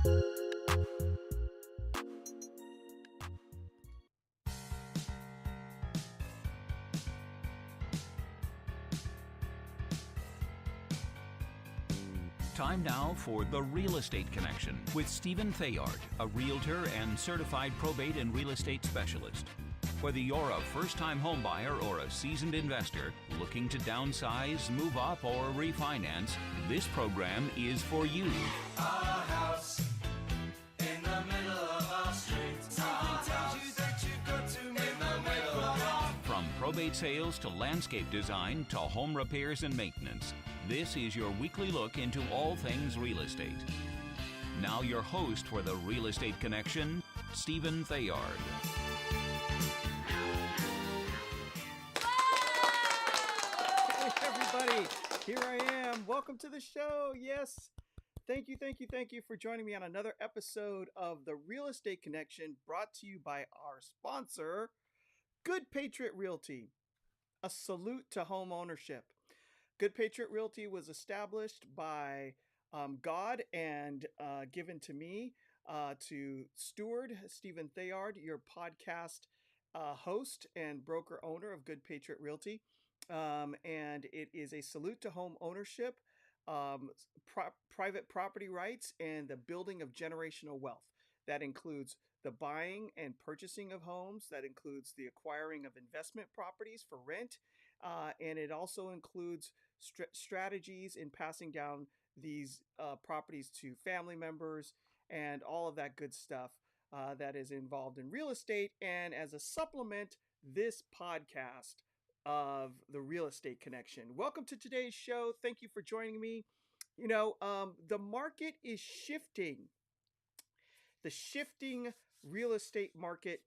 Time now for The Real Estate Connection with Stephen Theard, a realtor and certified probate and real estate specialist. Whether you're a first-time homebuyer or a seasoned investor looking to downsize, move up, or refinance, this program is for you. Our house in the middle of our street. Something tells you that you've got to in the middle of our... From probate sales to landscape design to home repairs and maintenance, this is your weekly look into all things real estate. Now your host for The Real Estate Connection, Stephen Theard. Hey everybody, here I am. Welcome to the show. Yes. Thank you for joining me on another episode of The Real Estate Connection, brought to you by our sponsor, Good Patriot Realty. A salute to home ownership. Good Patriot Realty was established by God and given to me to steward Stephen Theard, your podcast host and broker owner of Good Patriot Realty. And it is a salute to home ownership, private property rights, and the building of generational wealth. That includes the buying and purchasing of homes. That includes the acquiring of investment properties for rent. And it also includes strategies in passing down these properties to family members and all of that good stuff that is involved in real estate. And as a supplement, this podcast of The Real Estate Connection. Welcome to today's show. Thank you for joining me. You know, the market is shifting. The shifting real estate market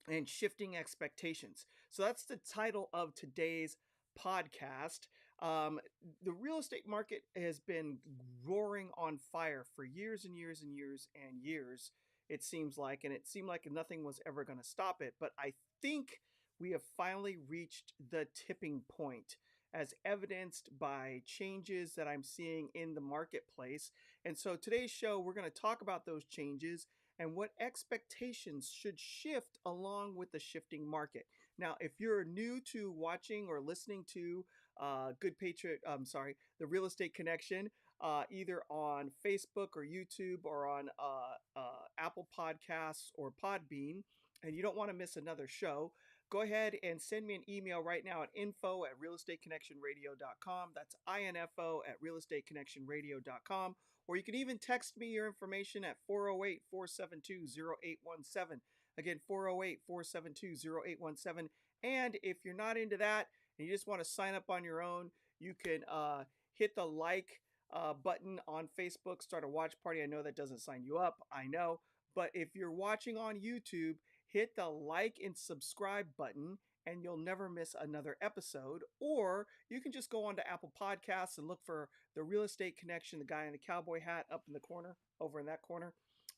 and shifting expectations. So that's the title of today's podcast. The real estate market has been roaring on fire for years and years and years and years, it seems like, and it seemed like nothing was ever going to stop it. But I think we have finally reached the tipping point, as evidenced by changes that I'm seeing in the marketplace. And so today's show, we're going to talk about those changes and what expectations should shift along with the shifting market. Now, if you're new to watching or listening to The Real Estate Connection, either on Facebook or YouTube or on Apple Podcasts or Podbean, and you don't want to miss another show, go ahead and send me an email right now at info@realestateconnectionradio.com. That's info@realestateconnectionradio.com. Or you can even text me your information at 408-472-0817. Again, 408-472-0817. And if you're not into that and you just want to sign up on your own, you can hit the like button on Facebook, start a watch party. I know that doesn't sign you up, I know. But if you're watching on YouTube, hit the like and subscribe button and you'll never miss another episode. Or you can just go on to Apple Podcasts and look for The Real Estate Connection, the guy in the cowboy hat up in the corner, over in that corner.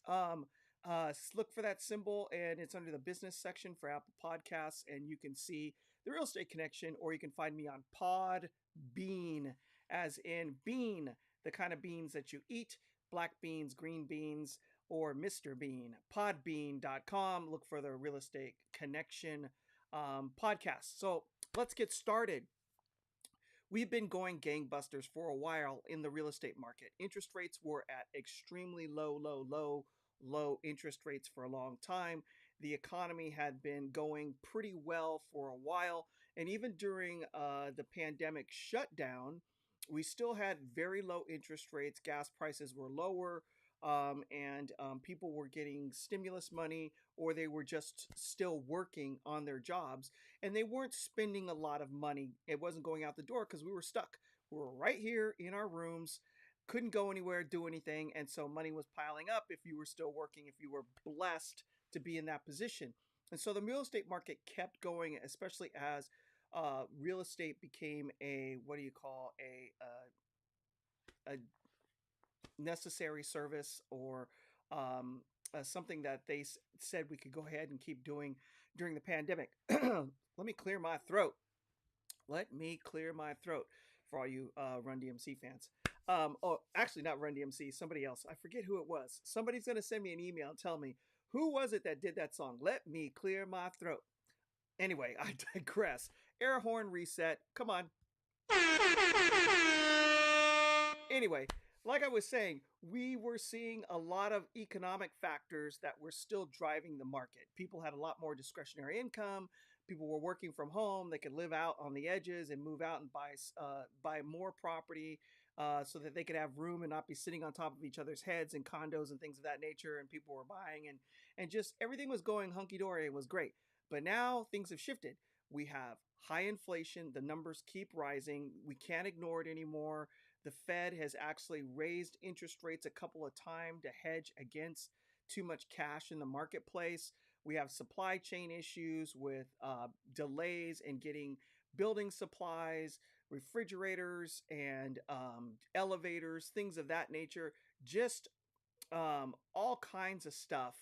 Look for that symbol and it's under the business section for Apple Podcasts, and you can see The Real Estate Connection, or you can find me on Podbean, as in bean, the kind of beans that you eat, black beans, green beans, or Mr. Bean. Podbean.com. Look for The Real Estate Connection podcast. So let's get started. We've been going gangbusters for a while in the real estate market. Interest rates were at extremely low interest rates for a long time. The economy had been going pretty well for a while. And even during the pandemic shutdown, we still had very low interest rates. Gas prices were lower. And people were getting stimulus money, or they were just still working on their jobs, and they weren't spending a lot of money. It wasn't going out the door because we were stuck. We were right here in our rooms, couldn't go anywhere, do anything, and so money was piling up if you were still working, if you were blessed to be in that position. And so the real estate market kept going, especially as real estate became a necessary service, or something that they said we could go ahead and keep doing during the pandemic. Let me clear my throat for all you Run DMC fans. Oh, actually, not Run DMC, somebody else. I forget who it was. Somebody's going to send me an email and tell me who was it that did that song. Let me clear my throat. Anyway, I digress. Air horn reset. Come on. Anyway, like I was saying, we were seeing a lot of economic factors that were still driving the market. People had a lot more discretionary income. People were working from home. They could live out on the edges and move out and buy more property so that they could have room and not be sitting on top of each other's heads in condos and things of that nature. And people were buying and just everything was going hunky dory. It was great. But now things have shifted. We have high inflation. The numbers keep rising. We can't ignore it anymore. The Fed has actually raised interest rates a couple of times to hedge against too much cash in the marketplace. We have supply chain issues with delays in getting building supplies, refrigerators, and elevators, things of that nature. Just all kinds of stuff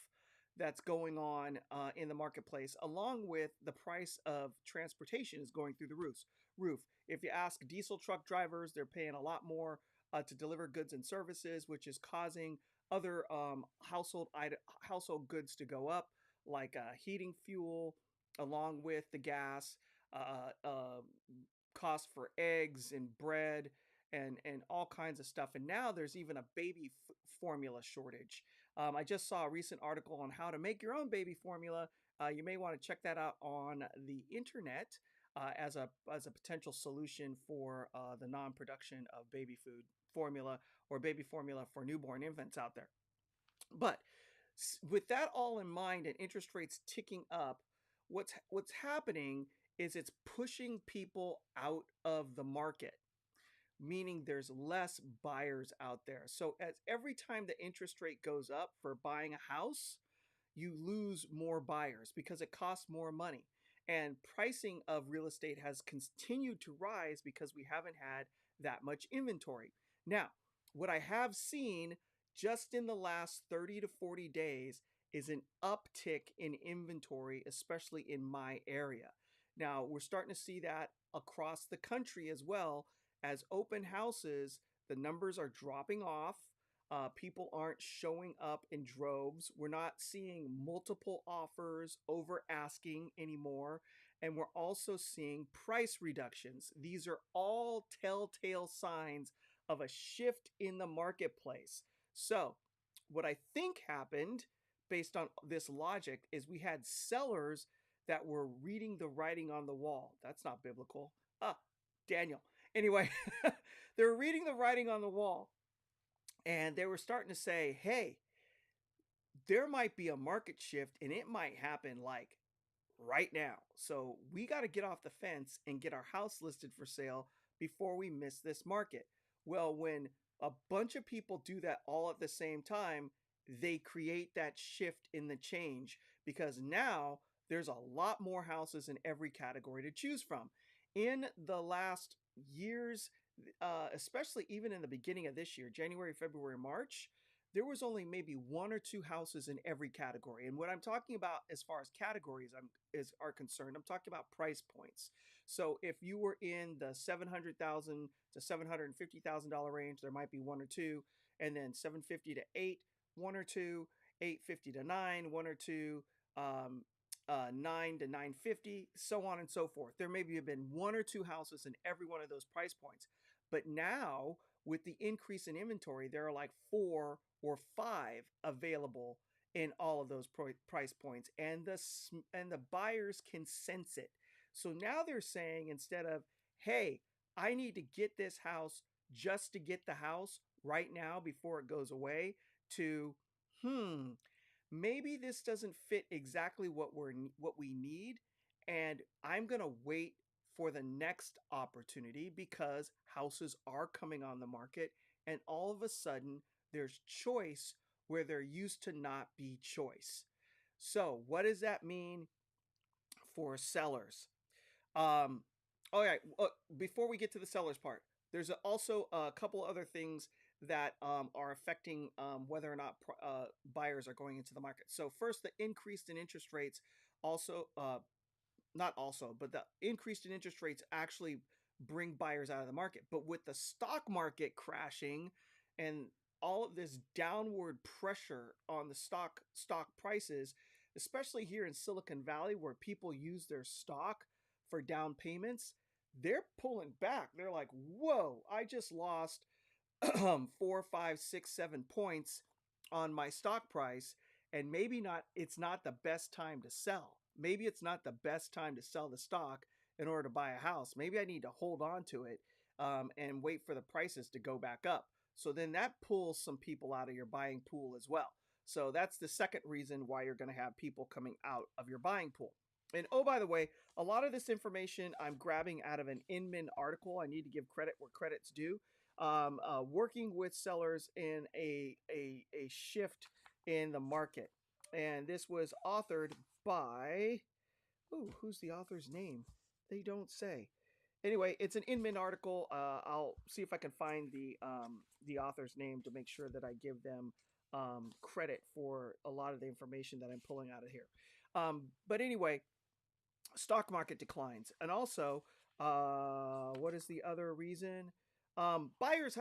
that's going on in the marketplace, along with the price of transportation is going through the roof. If you ask diesel truck drivers, they're paying a lot more to deliver goods and services, which is causing other household goods to go up, like heating fuel, along with the gas, cost for eggs and bread, and all kinds of stuff. And now there's even a baby formula shortage. I just saw a recent article on how to make your own baby formula. You may want to check that out on the internet as a potential solution for the non-production of baby food formula or baby formula for newborn infants out there. But with that all in mind and interest rates ticking up, what's happening is it's pushing people out of the market, meaning there's less buyers out there. So as every time the interest rate goes up for buying a house, you lose more buyers because it costs more money. And pricing of real estate has continued to rise because we haven't had that much inventory. Now, what I have seen just in the last 30 to 40 days is an uptick in inventory, especially in my area. Now, we're starting to see that across the country as well. As open houses, the numbers are dropping off. People aren't showing up in droves. We're not seeing multiple offers over asking anymore. And we're also seeing price reductions. These are all telltale signs of a shift in the marketplace. So, what I think happened based on this logic is we had sellers that were reading the writing on the wall. That's not biblical. Daniel. Anyway, they were reading the writing on the wall and they were starting to say, hey, there might be a market shift and it might happen like right now. So we got to get off the fence and get our house listed for sale before we miss this market. Well, when a bunch of people do that all at the same time, they create that shift in the change because now there's a lot more houses in every category to choose from. In the last years, especially even in the beginning of this year, January, February, March, there was only maybe one or two houses in every category. And what I'm talking about as far as categories are concerned, I'm talking about price points. So if you were in the $700,000 to $750,000 range, there might be one or two, and then 750 to 8, one or two, 850 to 9, one or two, 9 to 950, so on and so forth. There maybe have been one or two houses in every one of those price points. But now, with the increase in inventory, there are like 4 or 5 available in all of those price points, and the buyers can sense it. So now they're saying, instead of, hey, I need to get this house just to get the house right now before it goes away, to maybe this doesn't fit exactly what we need, and I'm going to wait for the next opportunity because houses are coming on the market, and all of a sudden there's choice where there used to not be choice. So what does that mean for sellers? All right, before we get to the sellers part, there's also a couple other things that are affecting whether or not buyers are going into the market. So first, the increase in interest rates also, not also, but the increase in interest rates actually bring buyers out of the market. But with the stock market crashing and all of this downward pressure on the stock prices, especially here in Silicon Valley where people use their stock for down payments, they're pulling back. They're like, whoa, I just lost 4, 5, 6, 7 points on my stock price. And maybe not, it's not the best time to sell. Maybe it's not the best time to sell the stock in order to buy a house. Maybe I need to hold on to it and wait for the prices to go back up. So then that pulls some people out of your buying pool as well. So that's the second reason why you're going to have people coming out of your buying pool. And oh, by the way, a lot of this information I'm grabbing out of an Inman article. I need to give credit where credit's due. Working with sellers in a shift in the market. And this was authored by, who's the author's name? They don't say. Anyway, it's an Inman article. I'll see if I can find the author's name to make sure that I give them credit for a lot of the information that I'm pulling out of here. But anyway, stock market declines. And also, what is the other reason? Buyers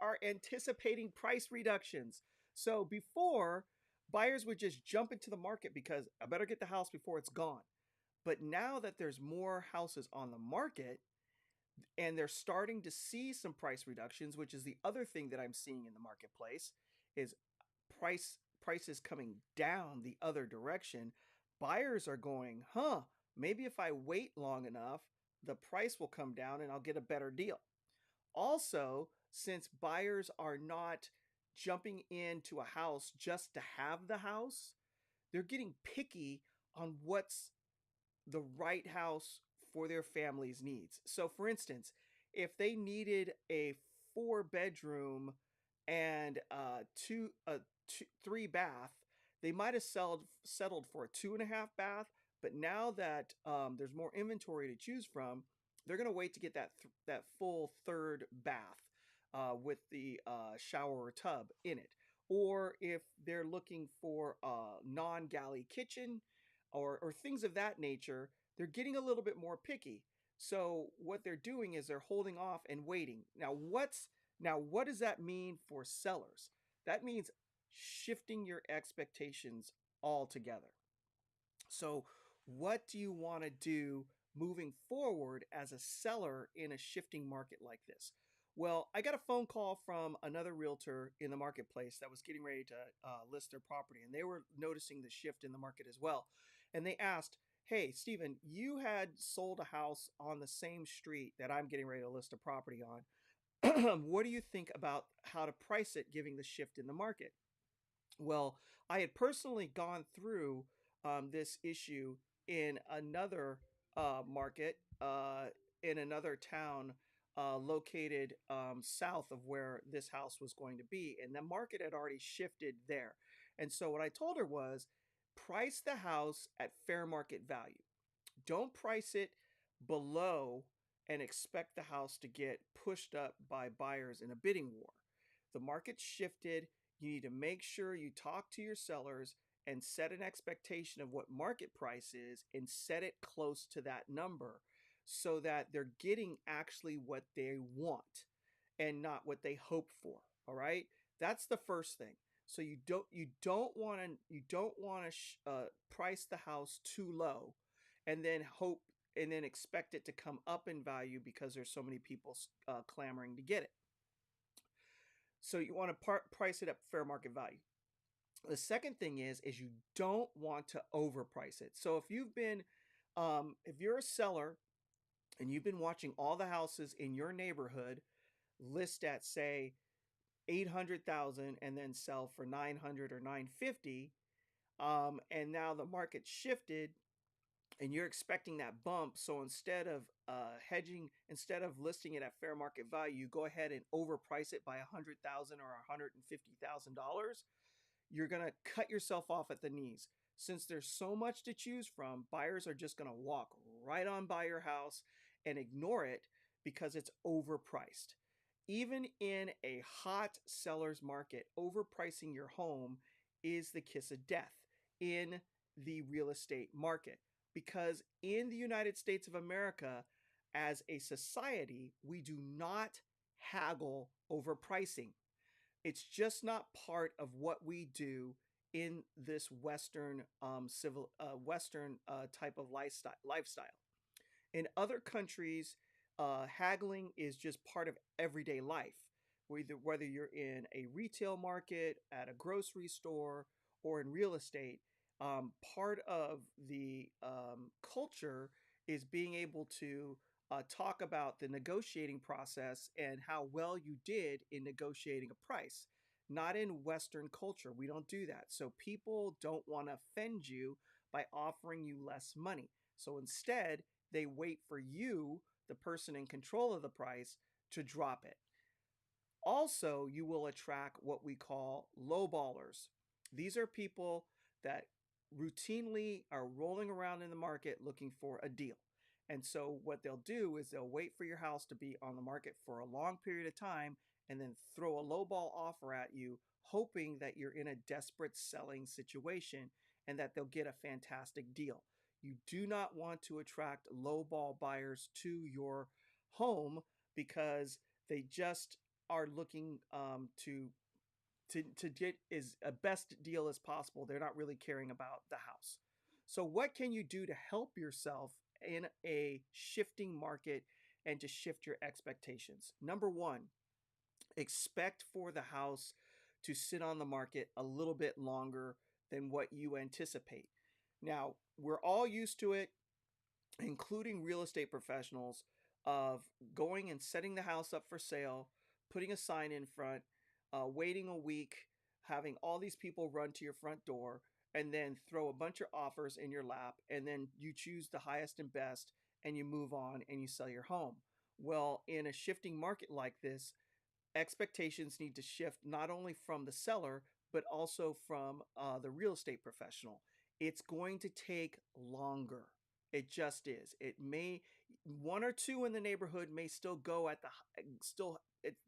are anticipating price reductions. So before, buyers would just jump into the market because I better get the house before it's gone. But now that there's more houses on the market and they're starting to see some price reductions, which is the other thing that I'm seeing in the marketplace, is prices coming down the other direction. Buyers are going, maybe if I wait long enough, the price will come down and I'll get a better deal. Also, since buyers are not jumping into a house just to have the house, they're getting picky on what's the right house for their family's needs. So for instance, if they needed a 4-bedroom and 3-bath, they might have settled for a 2.5-bath. But now that there's more inventory to choose from, they're going to wait to get that full 3rd bath with the shower or tub in it. Or if they're looking for a non-galley kitchen or things of that nature, they're getting a little bit more picky. So what they're doing is they're holding off and waiting. Now what does that mean for sellers? That means shifting your expectations altogether. So what do you want to do moving forward as a seller in a shifting market like this? Well, I got a phone call from another realtor in the marketplace that was getting ready to list their property, and they were noticing the shift in the market as well. And they asked, hey, Stephen, you had sold a house on the same street that I'm getting ready to list a property on. What do you think about how to price it given the shift in the market? Well, I had personally gone through this issue in another market in another town located south of where this house was going to be. And the market had already shifted there. And so what I told her was, price the house at fair market value. Don't price it below and expect the house to get pushed up by buyers in a bidding war. The market shifted. You need to make sure you talk to your sellers and set an expectation of what market price is and set it close to that number so that they're getting actually what they want and not what they hope for. All right? That's the first thing. So you don't want to price the house too low and then expect it to come up in value because there's so many people clamoring to get it. So you want to price it at fair market value. The second thing is you don't want to overprice it. So if you're a seller and you've been watching all the houses in your neighborhood list at, say, 800,000 and then sell for 900 or 950, and now the market shifted and you're expecting that bump, so instead of instead of listing it at fair market value, you go ahead and overprice it by $100,000 or $150,000. You're going to cut yourself off at the knees. Since there's so much to choose from, buyers are just going to walk right on by your house and ignore it because it's overpriced. Even in a hot seller's market, overpricing your home is the kiss of death in the real estate market. Because in the United States of America, as a society, we do not haggle over pricing. It's just not part of what we do in this Western type of lifestyle. In other countries, haggling is just part of everyday life. Whether you're in a retail market, at a grocery store, or in real estate, part of the culture is being able to talk about the negotiating process and how well you did in negotiating a price. Not in Western culture. We don't do that. So people don't want to offend you by offering you less money. So instead, they wait for you, the person in control of the price, to drop it. Also, you will attract what we call lowballers. These are people that routinely are rolling around in the market looking for a deal. And so, what they'll do is they'll wait for your house to be on the market for a long period of time and then throw a lowball offer at you, hoping that you're in a desperate selling situation and that they'll get a fantastic deal. You do not want to attract lowball buyers to your home because they just are looking to get as a best deal as possible. They're not really caring about the house. So what can you do to help yourself in a shifting market and to shift your expectations? Number one, expect for the house to sit on the market a little bit longer than what you anticipate. Now, we're all used to it, including real estate professionals, of going and setting the house up for sale, putting a sign in front, waiting a week, having all these people run to your front door, and then throw a bunch of offers in your lap, and then you choose the highest and best, and you move on and you sell your home. Well, in a shifting market like this, expectations need to shift not only from the seller, but also from the real estate professional. It's going to take longer. It just is. It may one or two in the neighborhood may still go at the still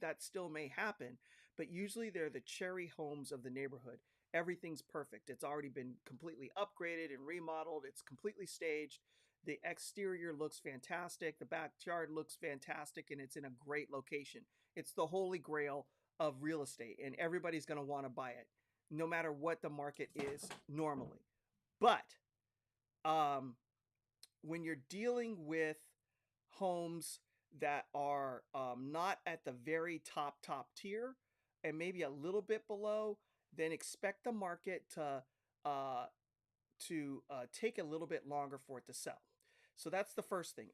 that still may happen, but usually they're the cherry homes of the neighborhood. Everything's perfect. It's already been completely upgraded and remodeled. It's completely staged. The exterior looks fantastic. The backyard looks fantastic, and it's in a great location. It's the holy grail of real estate, and everybody's going to want to buy it, no matter what the market is normally. But um, when you're dealing with homes that are not at the very top tier and maybe a little bit below, then expect the market uh, to take a little bit longer for it to sell. So that's the first thing.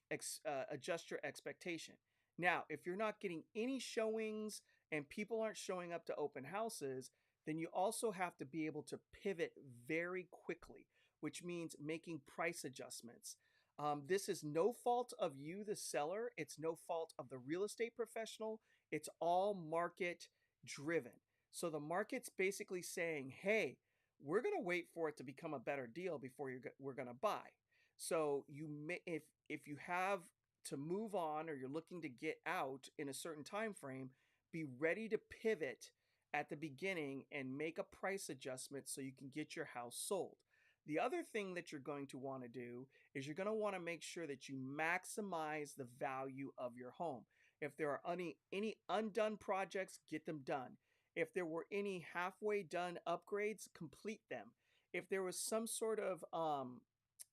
Adjust your expectation. Now, if you're not getting any showings and people aren't showing up to open houses, then you also have to be able to pivot very quickly, which means making price adjustments. This is no fault of you, the seller. It's no fault of the real estate professional. It's all market driven. So the market's basically saying, hey, we're going to wait for it to become a better deal before we're going to buy. So if you have to move on or you're looking to get out in a certain time frame, be ready to pivot at the beginning and make a price adjustment so you can get your house sold. The other thing that you're going to want to do is you're going to want to make sure that you maximize the value of your home. If there are any undone projects, get them done. If there were any halfway done upgrades, complete them. If there was some sort of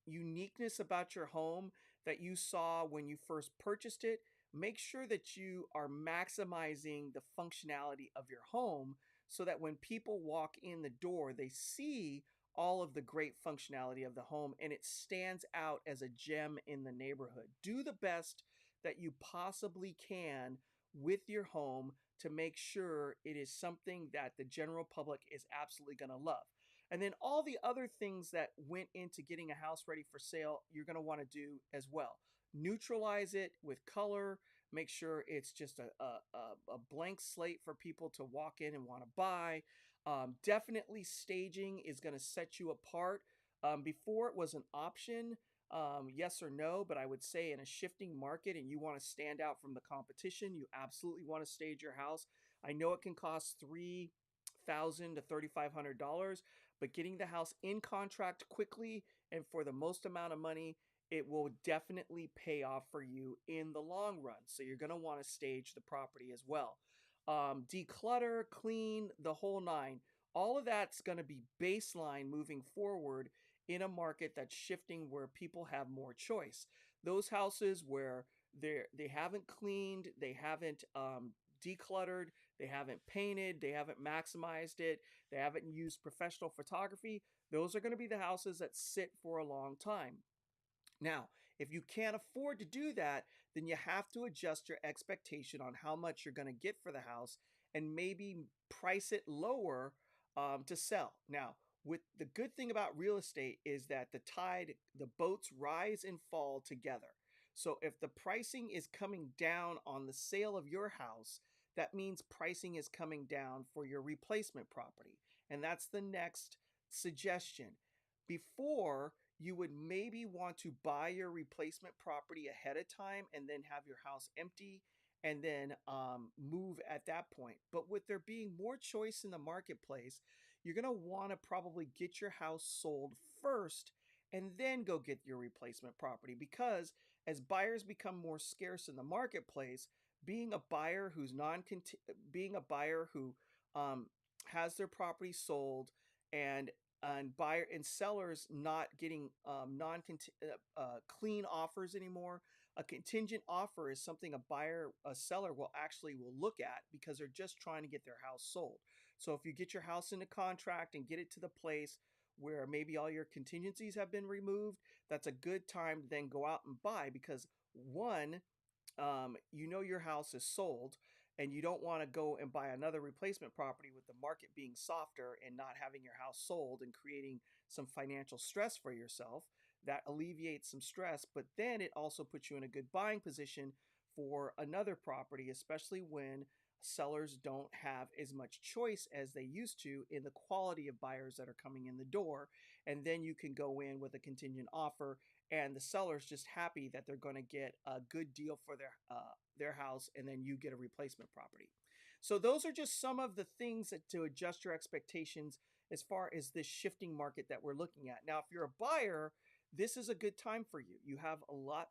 uniqueness about your home that you saw when you first purchased it, make sure that you are maximizing the functionality of your home so that when people walk in the door, they see all of the great functionality of the home and it stands out as a gem in the neighborhood. Do the best that you possibly can with your home to make sure it is something that the general public is absolutely going to love. And then all the other things that went into getting a house ready for sale, you're going to want to do as well. Neutralize it with color. Make sure it's just a blank slate for people to walk in and want to buy. Definitely staging is going to set you apart. Before it was an option, yes or no, but I would say in a shifting market and you want to stand out from the competition, you absolutely want to stage your house. I know it can cost $3,000 to $3,500, but getting the house in contract quickly and for the most amount of money it will definitely pay off for you in the long run. So you're going to want to stage the property as well. Declutter, clean, the whole nine. All of that's going to be baseline moving forward in a market that's shifting where people have more choice. Those houses where they haven't cleaned, they haven't decluttered, they haven't painted, they haven't maximized it, they haven't used professional photography, those are going to be the houses that sit for a long time. Now, if you can't afford to do that, then you have to adjust your expectation on how much you're going to get for the house and maybe price it lower to sell. Now, with the good thing about real estate is that the boats rise and fall together. So if the pricing is coming down on the sale of your house, that means pricing is coming down for your replacement property. And that's the next suggestion. Before, you would maybe want to buy your replacement property ahead of time and then have your house empty and then move at that point. But with there being more choice in the marketplace, you're going to want to probably get your house sold first and then go get your replacement property, because as buyers become more scarce in the marketplace, being a buyer who has their property sold and buyer and sellers not getting clean offers anymore. A contingent offer is something a seller will look at because they're just trying to get their house sold. So if you get your house into contract and get it to the place where maybe all your contingencies have been removed, that's a good time to then go out and buy, because one, your house is sold and you don't want to go and buy another replacement property with the market being softer and not having your house sold and creating some financial stress for yourself. That alleviates some stress, but then it also puts you in a good buying position for another property, especially when sellers don't have as much choice as they used to in the quality of buyers that are coming in the door. And then you can go in with a contingent offer, and the seller's just happy that they're going to get a good deal for their house, and then you get a replacement property. So those are just some of the things to adjust your expectations as far as this shifting market that we're looking at. Now, if you're a buyer, this is a good time for you. You have a lot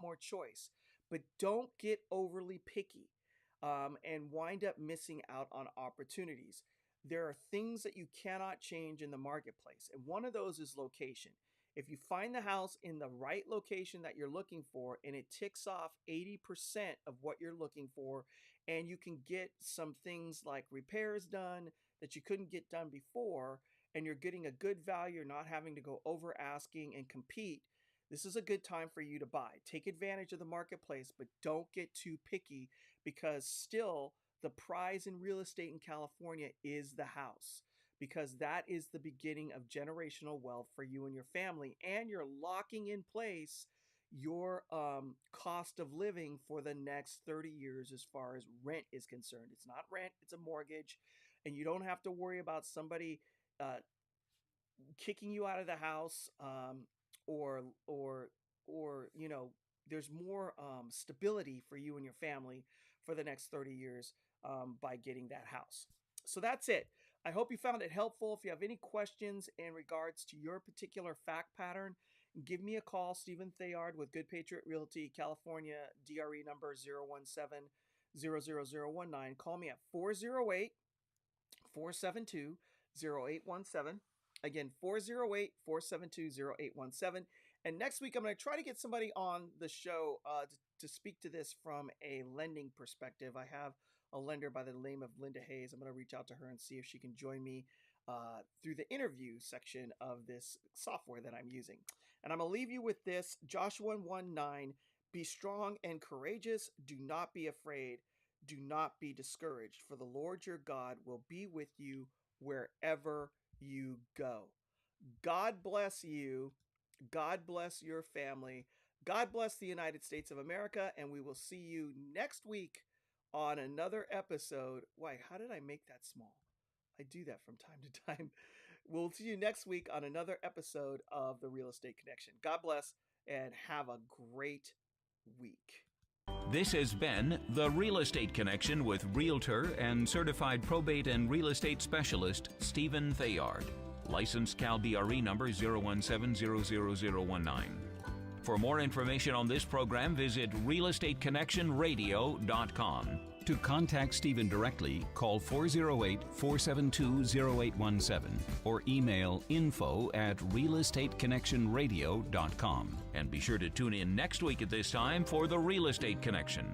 more choice, but don't get overly picky and wind up missing out on opportunities. There are things that you cannot change in the marketplace, and one of those is location. If you find the house in the right location that you're looking for and it ticks off 80% of what you're looking for, and you can get some things like repairs done that you couldn't get done before, and you're getting a good value, you're not having to go over asking and compete, this is a good time for you to buy. Take advantage of the marketplace, but don't get too picky, because still the prize in real estate in California is the house, because that is the beginning of generational wealth for you and your family, and you're locking in place your cost of living for the next 30 years as far as rent is concerned. It's not rent, it's a mortgage, and you don't have to worry about somebody kicking you out of the house, or there's more stability for you and your family for the next 30 years by getting that house. So that's it. I hope you found it helpful. If you have any questions in regards to your particular fact pattern, give me a call, Stephen Theard with Good Patriot Realty, California, DRE number 017-00019. Call me at 408-472-0817. Again, 408-472-0817. And next week, I'm going to try to get somebody on the show to speak to this from a lending perspective. I have a lender by the name of Linda Hayes. I'm going to reach out to her and see if she can join me through the interview section of this software that I'm using. And I'm going to leave you with this, Joshua 1:9, be strong and courageous. Do not be afraid. Do not be discouraged, for the Lord your God will be with you wherever you go. God bless you. God bless your family. God bless the United States of America, and we will see you next week on another episode. Why, how did I make that small? I do that from time to time. We'll see you next week on another episode of The Real Estate Connection. God bless, and have a great week. This has been The Real Estate Connection with Realtor and Certified Probate and Real Estate Specialist Stephen Theard. Licensed Cal DRE number 0170019. For more information on this program, visit realestateconnectionradio.com. To contact Stephen directly, call 408-472-0817 or email info@realestateconnectionradio.com. And be sure to tune in next week at this time for The Real Estate Connection.